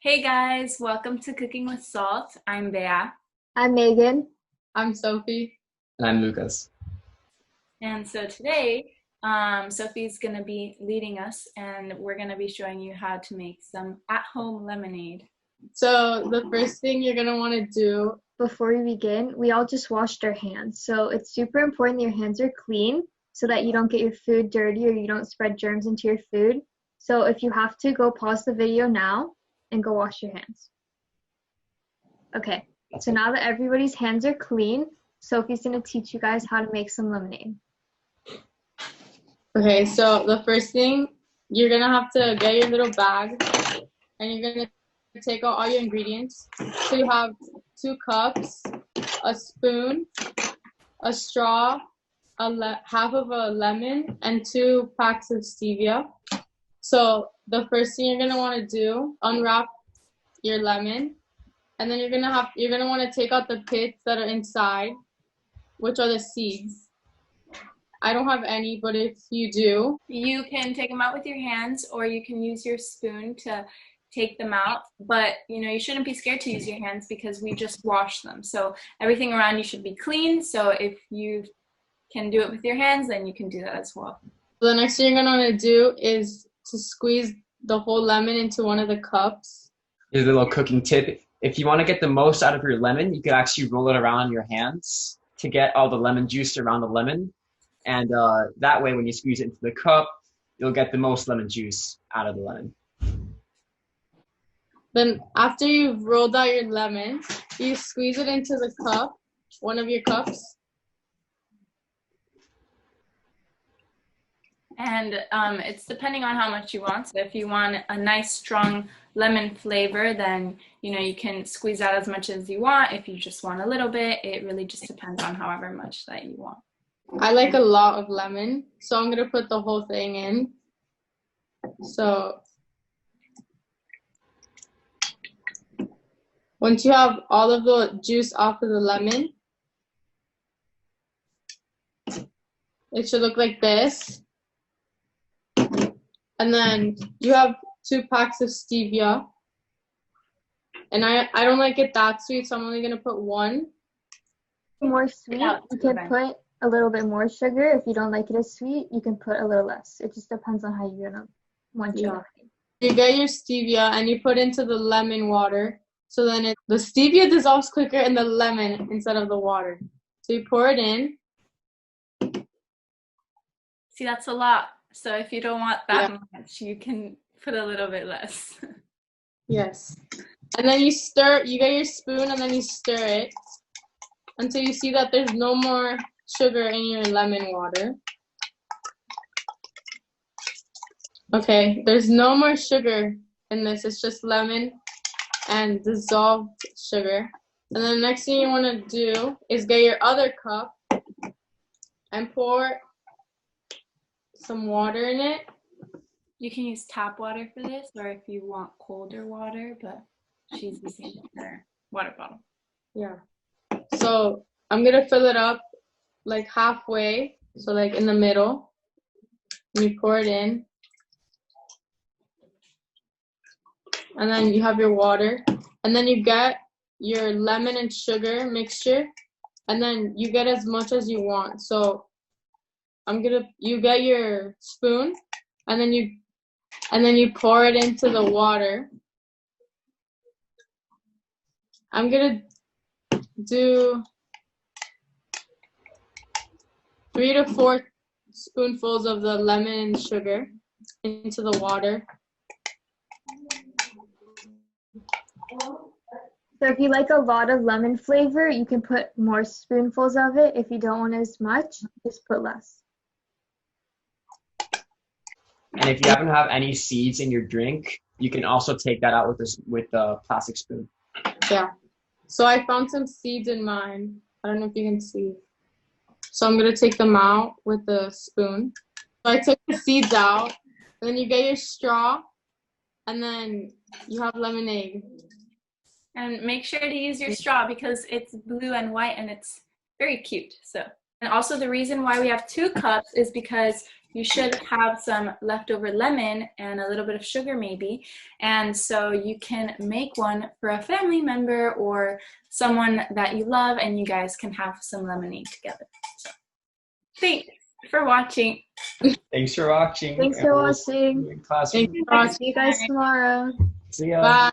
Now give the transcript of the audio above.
Hey guys, welcome to Cooking with Salt. I'm Bea, I'm Megan. I'm Sophie. And I'm Lucas. and so today Sophie's going to be leading us, and we're going to be showing you how to make some at-home lemonade. So the first thing you're gonna want to do, Before we begin, we all just washed our hands. So it's super important that your hands are clean so that you don't get your food dirty or you don't spread germs into your food. So if you have to, go pause the video now and go wash your hands. Okay, so now that everybody's hands are clean, Sophie's going to teach you guys how to make some lemonade. okay, so the first thing, you're gonna have to get your little bag and you're gonna take out all your ingredients. So you have 2 cups, a spoon, a straw, half of a lemon, and 2 packs of stevia. So the first thing you're gonna want to do, unwrap your lemon, and then you're gonna want to take out the pits that are inside, which are the seeds. I don't have any, but if you do, You can take them out with your hands, or you can use your spoon to take them out, but you shouldn't be scared to use your hands because we just washed them. So everything around you should be clean. So if you can do it with your hands, then you can do that as well. the next thing you're gonna want to do is to squeeze the whole lemon into one of the cups. Here's a little cooking tip. If you want to get the most out of your lemon, you could actually roll it around in your hands to get all the lemon juice around the lemon. And that way, when you squeeze it into the cup, you'll get the most lemon juice out of the lemon. Then after you've rolled out your lemon, you squeeze it into the cup, one of your cups. And it's depending on how much you want. So if you want a nice strong lemon flavor, then you can squeeze out as much as you want. If you just want a little bit, it really just depends on however much that you want. I like a lot of lemon, so I'm gonna put the whole thing in. So once you have all of the juice off of the lemon, it should look like this. And then you have 2 packs of stevia. And I don't like it that sweet, so I'm only gonna put 1. More sweet, you can put a little bit more sugar. If you don't like it as sweet, you can put a little less. It just depends on how you're gonna want your lemonade. You get your stevia and you put into the lemon water. So then the stevia dissolves quicker in the lemon instead of the water. So you pour it in. See, that's a lot. So if you don't want that much, you can put a little bit less. Yes. And then you get your spoon and then you stir it until you see that there's no more sugar in your lemon water. Okay, there's no more sugar in this. It's just lemon and dissolved sugar. And then the next thing you want to do is get your other cup and pour some water in it. You can use tap water for this, or if you want colder water, but she's using her water bottle. Yeah. So I'm gonna fill it up like halfway, so like in the middle. And you pour it in. And then you have your water. And then you get your lemon and sugar mixture. And then you get as much as you want. So you get your spoon and then you pour it into the water. I'm gonna do 3 to 4 spoonfuls of the lemon and sugar into the water. So if you like a lot of lemon flavor, you can put more spoonfuls of it. If you don't want as much, just put less. And if you happen to have any seeds in your drink, you can also take that out with a plastic spoon. Yeah. So I found some seeds in mine. I don't know if you can see. So I'm gonna take them out with the spoon. So I took the seeds out, and then you get your straw, and then you have lemonade. And make sure to use your straw because it's blue and white and it's very cute. So, and also the reason why we have 2 cups is because you should have some leftover lemon and a little bit of sugar maybe. And so you can make one for a family member or someone that you love, and you guys can have some lemonade together. So, thanks for watching. Thanks for watching. Thanks for watching. Class. Thank you for watching. See you guys tomorrow. See ya. Bye.